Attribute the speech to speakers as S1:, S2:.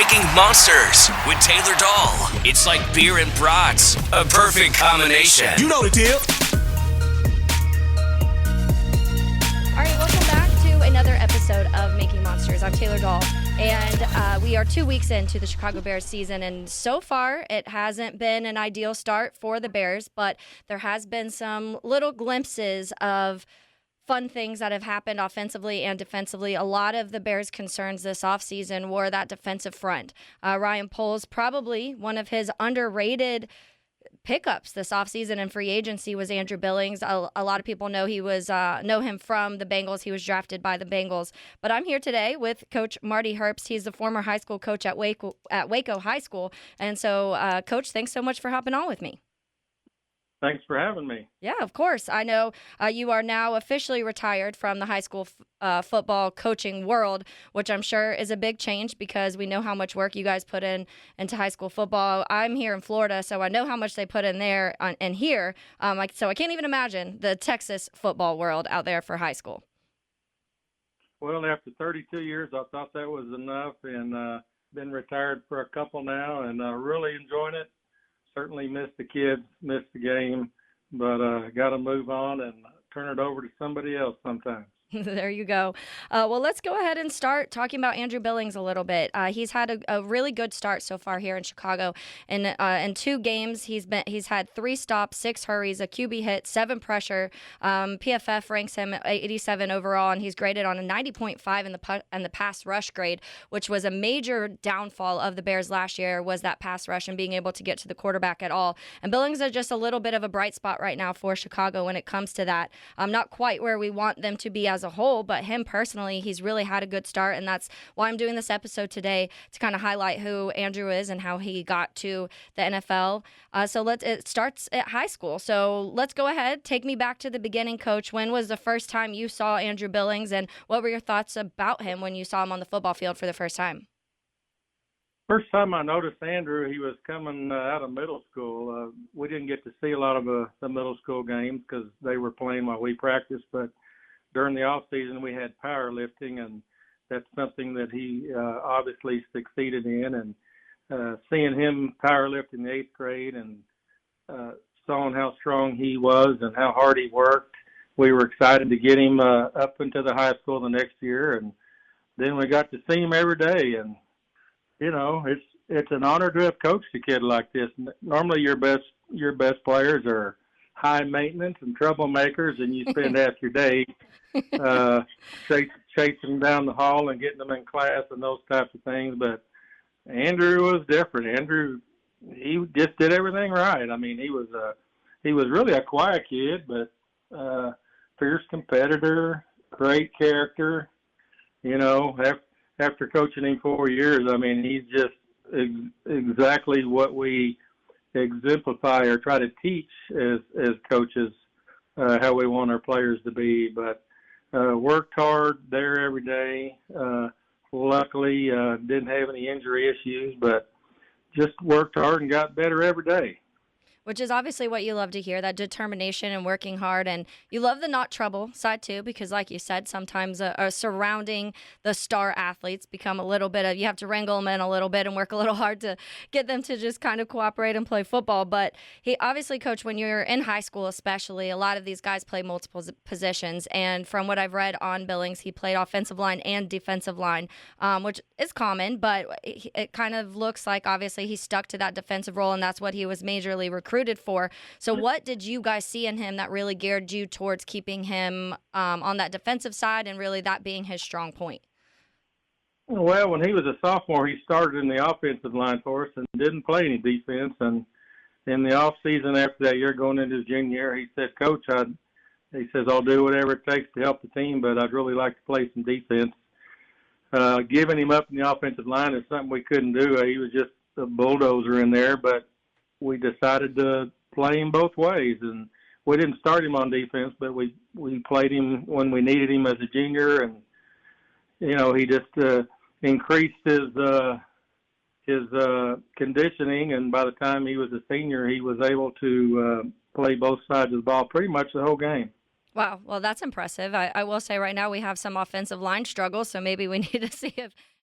S1: Making Monsters with Taylor Dahl. It's like beer and brats, a perfect combination.
S2: You know the deal.
S3: All right, welcome back to another episode of Making Monsters. I'm Taylor Dahl, and we are 2 weeks into the Chicago Bears season, and so far it hasn't been an ideal start for the Bears, but there has been some little glimpses of fun things that have happened offensively and defensively. A lot of the Bears' concerns this offseason were that defensive front. Ryan Poles, probably one of his underrated pickups this offseason in free agency was Andrew Billings. A lot of people know know him from the Bengals. He was drafted by the Bengals. But I'm here today with Coach Marty Herbst. He's the former high school coach at Waco High School. And so, Coach, thanks so much for hopping on with me.
S4: Thanks for having me.
S3: Yeah, of course. I know you are now officially retired from the high school football coaching world, which I'm sure is a big change because we know how much work you guys put into high school football. I'm here in Florida, so I know how much they put in there and here. So I can't even imagine the Texas football world out there for high school.
S4: Well, after 32 years, I thought that was enough, and been retired for a couple now, and really enjoying it. Certainly missed the kids, missed the game, but got to move on and turn it over to somebody else sometimes.
S3: There you go. Well, let's go ahead and start talking about Andrew Billings a little bit. He's had a really good start so far here in Chicago. In 2 games, he's had 3 stops, 6 hurries, a QB hit, 7 pressure. PFF ranks him 87 overall, and he's graded on a 90.5 in the pass rush grade, which was a major downfall of the Bears last year, was that pass rush and being able to get to the quarterback at all. And Billings is just a little bit of a bright spot right now for Chicago when it comes to that. Not quite where we want them to be as a whole, but him personally, he's really had a good start, and that's why I'm doing this episode today, to kind of highlight who Andrew is and how he got to the NFL. It starts at high school. So let's go ahead, take me back to the beginning, Coach. When was the first time you saw Andrew Billings, and what were your thoughts about him when you saw him on the football field for the first time?
S4: First time I noticed Andrew, he was coming out of middle school. We didn't get to see a lot of the middle school games because they were playing while we practiced, but during the off season, we had powerlifting, and that's something that he obviously succeeded in. And seeing him powerlift in the 8th grade and seeing how strong he was and how hard he worked, we were excited to get him up into the high school the next year. And then we got to see him every day. And you know, it's an honor to have coached a kid like this. Normally, your best players are high maintenance and troublemakers, and you spend half your day chasing them down the hall and getting them in class and those types of things. But Andrew was different. Andrew, he just did everything right. I mean, he was really a quiet kid, but fierce competitor, great character. You know, after coaching him 4 years, I mean, he's just exactly what we exemplify or try to teach as coaches, how we want our players to be. But worked hard there every day. Luckily, didn't have any injury issues, but just worked hard and got better every day.
S3: Which is obviously what you love to hear, that determination and working hard. And you love the not trouble side too, because like you said, sometimes surrounding the star athletes become a little bit of, you have to wrangle them in a little bit and work a little hard to get them to just kind of cooperate and play football. But he obviously, Coach, when you're in high school especially, a lot of these guys play multiple positions. And from what I've read on Billings, he played offensive line and defensive line, which is common, but it kind of looks like obviously he stuck to that defensive role, and that's what he was majorly recruited for. So what did you guys see in him that really geared you towards keeping him on that defensive side and really that being his strong point?
S4: Well, when he was a sophomore, he started in the offensive line for us and didn't play any defense. And in the off season after that year, going into his junior year, he said, Coach, he says, I'll do whatever it takes to help the team, but I'd really like to play some defense. Giving him up in the offensive line is something we couldn't do. He was just a bulldozer in there, but we decided to play him both ways, and we didn't start him on defense, but we played him when we needed him as a junior, and you know, he just increased his conditioning, and by the time he was a senior, he was able to play both sides of the ball pretty much the whole game.
S3: Wow, well, that's impressive. I will say right now we have some offensive line struggles, so maybe we need to see if